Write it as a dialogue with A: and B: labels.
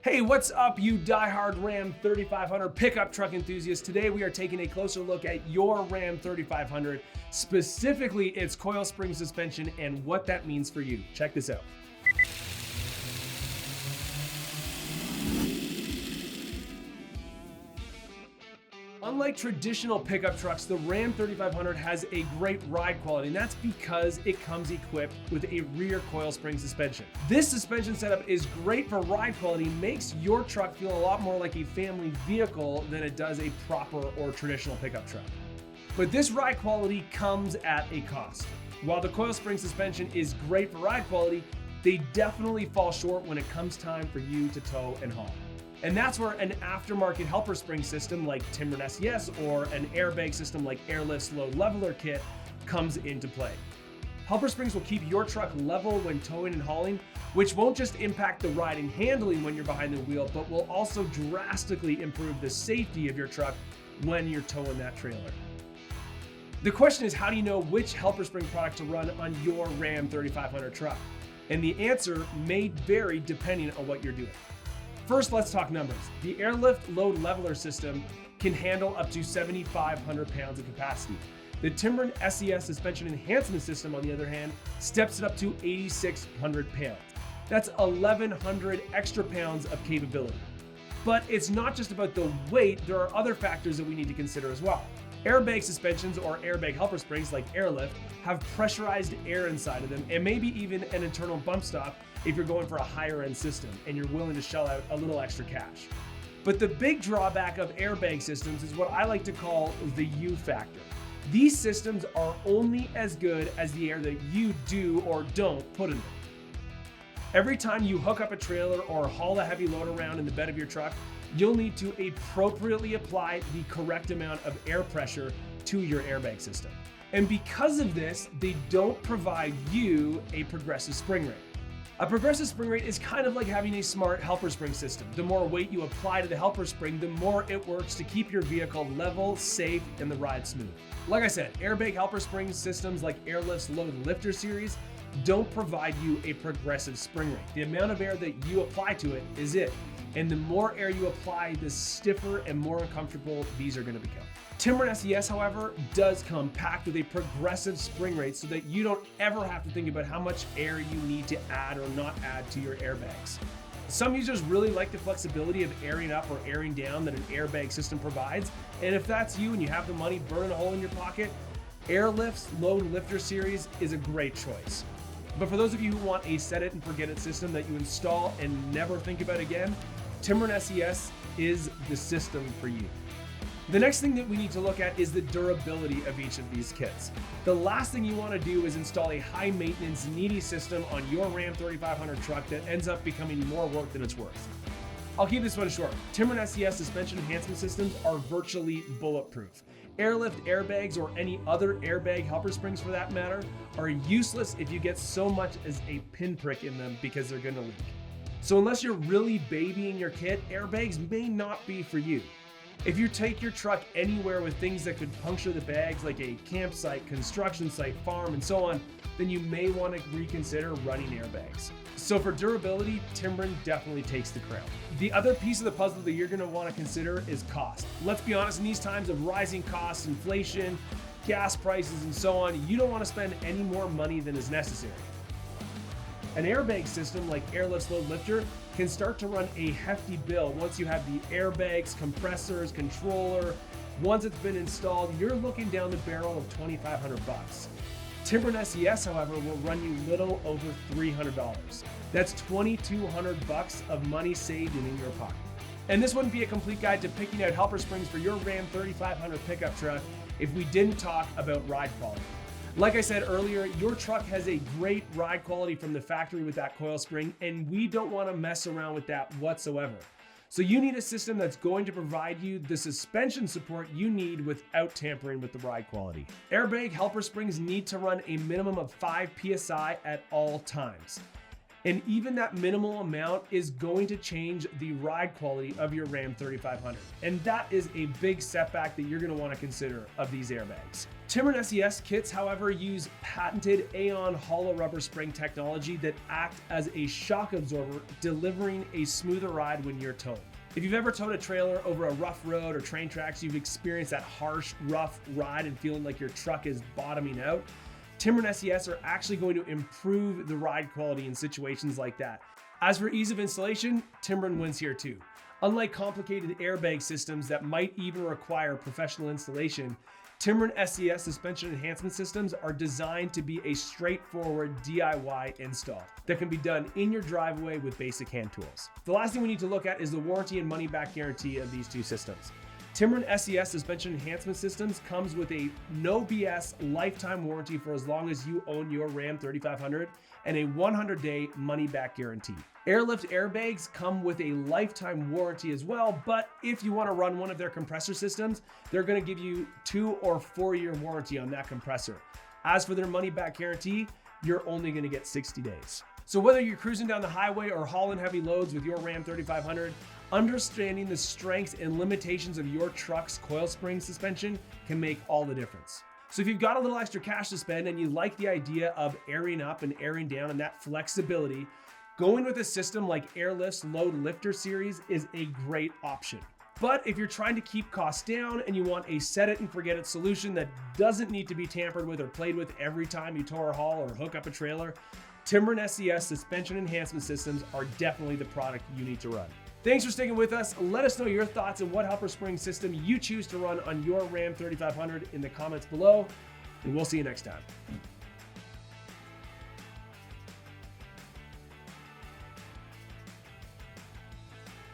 A: Hey, what's up, you diehard Ram 3500 pickup truck enthusiasts? Today we are taking a closer look at your Ram 3500, specifically its coil spring suspension and what that means for you. Check this out. Unlike traditional pickup trucks, the Ram 3500 has a great ride quality, and that's because it comes equipped with a rear coil spring suspension. This suspension setup is great for ride quality, makes your truck feel a lot more like a family vehicle than it does a proper or traditional pickup truck. But this ride quality comes at a cost. While the coil spring suspension is great for ride quality, they definitely fall short when it comes time for you to tow and haul. And that's where an aftermarket helper spring system like Timbren SES or an airbag system like Airlift's load leveler kit comes into play. Helper springs will keep your truck level when towing and hauling, which won't just impact the ride and handling when you're behind the wheel, but will also drastically improve the safety of your truck when you're towing that trailer. The question is, how do you know which helper spring product to run on your Ram 3500 truck? And the answer may vary depending on what you're doing. First, let's talk numbers. The Airlift load leveler system can handle up to 7,500 pounds of capacity. The Timbren SES suspension enhancement system, on the other hand, steps it up to 8,600 pounds. That's 1,100 extra pounds of capability. But it's not just about the weight, there are other factors that we need to consider as well. Airbag suspensions or airbag helper springs like Airlift have pressurized air inside of them and maybe even an internal bump stop if you're going for a higher end system and you're willing to shell out a little extra cash. But the big drawback of airbag systems is what I like to call the U factor. These systems are only as good as the air that you do or don't put in them. Every time you hook up a trailer or haul a heavy load around in the bed of your truck, you'll need to appropriately apply the correct amount of air pressure to your airbag system. And because of this, they don't provide you a progressive spring rate. A progressive spring rate is kind of like having a smart helper spring system. The more weight you apply to the helper spring, the more it works to keep your vehicle level, safe, and the ride smooth. Like I said, airbag helper spring systems like Airlift's load lifter series don't provide you a progressive spring rate. The amount of air that you apply to it is it. And the more air you apply, the stiffer and more uncomfortable these are going to become. Timbren SES, however, does come packed with a progressive spring rate so that you don't ever have to think about how much air you need to add or not add to your airbags. Some users really like the flexibility of airing up or airing down that an airbag system provides. And if that's you and you have the money burning a hole in your pocket, Airlift's load lifter series is a great choice. But for those of you who want a set it and forget it system that you install and never think about again, Timbren SES is the system for you. The next thing that we need to look at is the durability of each of these kits. The last thing you want to do is install a high maintenance, needy system on your Ram 3500 truck that ends up becoming more work than it's worth. I'll keep this one short. Timbren SES suspension enhancement systems are virtually bulletproof. Airlift airbags or any other airbag helper springs for that matter are useless if you get so much as a pinprick in them because they're going to leak. So unless you're really babying your kit, airbags may not be for you. If you take your truck anywhere with things that could puncture the bags like a campsite, construction site, farm, and so on, then you may want to reconsider running airbags. So for durability, Timbren definitely takes the crown. The other piece of the puzzle that you're going to want to consider is cost. Let's be honest, in these times of rising costs, inflation, gas prices, and so on, you don't want to spend any more money than is necessary. An airbag system like Airlift's load lifter can start to run a hefty bill once you have the airbags, compressors, controller. Once it's been installed, you're looking down the barrel of $2,500. Timbren SES, however, will run you little over $300. That's $2,200 of money saved and in your pocket. And this wouldn't be a complete guide to picking out helper springs for your Ram 3500 pickup truck if we didn't talk about ride quality. Like I said earlier, your truck has a great ride quality from the factory with that coil spring, and we don't want to mess around with that whatsoever. So you need a system that's going to provide you the suspension support you need without tampering with the ride quality. Airbag helper springs need to run a minimum of 5 PSI at all times. And even that minimal amount is going to change the ride quality of your Ram 3500. And that is a big setback that you're gonna wanna consider of these airbags. Timbren SES kits, however, use patented AEON hollow rubber spring technology that act as a shock absorber, delivering a smoother ride when you're towing. If you've ever towed a trailer over a rough road or train tracks, you've experienced that harsh, rough ride and feeling like your truck is bottoming out. Timbren SES are actually going to improve the ride quality in situations like that. As for ease of installation, Timbren wins here too. Unlike complicated airbag systems that might even require professional installation, Timbren SES suspension enhancement systems are designed to be a straightforward DIY install that can be done in your driveway with basic hand tools. The last thing we need to look at is the warranty and money back guarantee of these two systems. Timbren SES suspension enhancement systems comes with a No B.S lifetime warranty for as long as you own your Ram 3500 and a 100-day money back guarantee. Airlift airbags come with a lifetime warranty as well, but if you want to run one of their compressor systems, they're going to give you 2 or 4 year warranty on that compressor. As for their money back guarantee, you're only going to get 60 days. So whether you're cruising down the highway or hauling heavy loads with your Ram 3500, understanding the strengths and limitations of your truck's coil spring suspension can make all the difference. So if you've got a little extra cash to spend and you like the idea of airing up and airing down and that flexibility, going with a system like Airlift's Load Lifter series is a great option. But if you're trying to keep costs down and you want a set it and forget it solution that doesn't need to be tampered with or played with every time you tow or haul or hook up a trailer, Timbren SES suspension enhancement systems are definitely the product you need to run. Thanks for sticking with us. Let us know your thoughts on what helper spring system you choose to run on your Ram 3500 in the comments below, and we'll see you next time.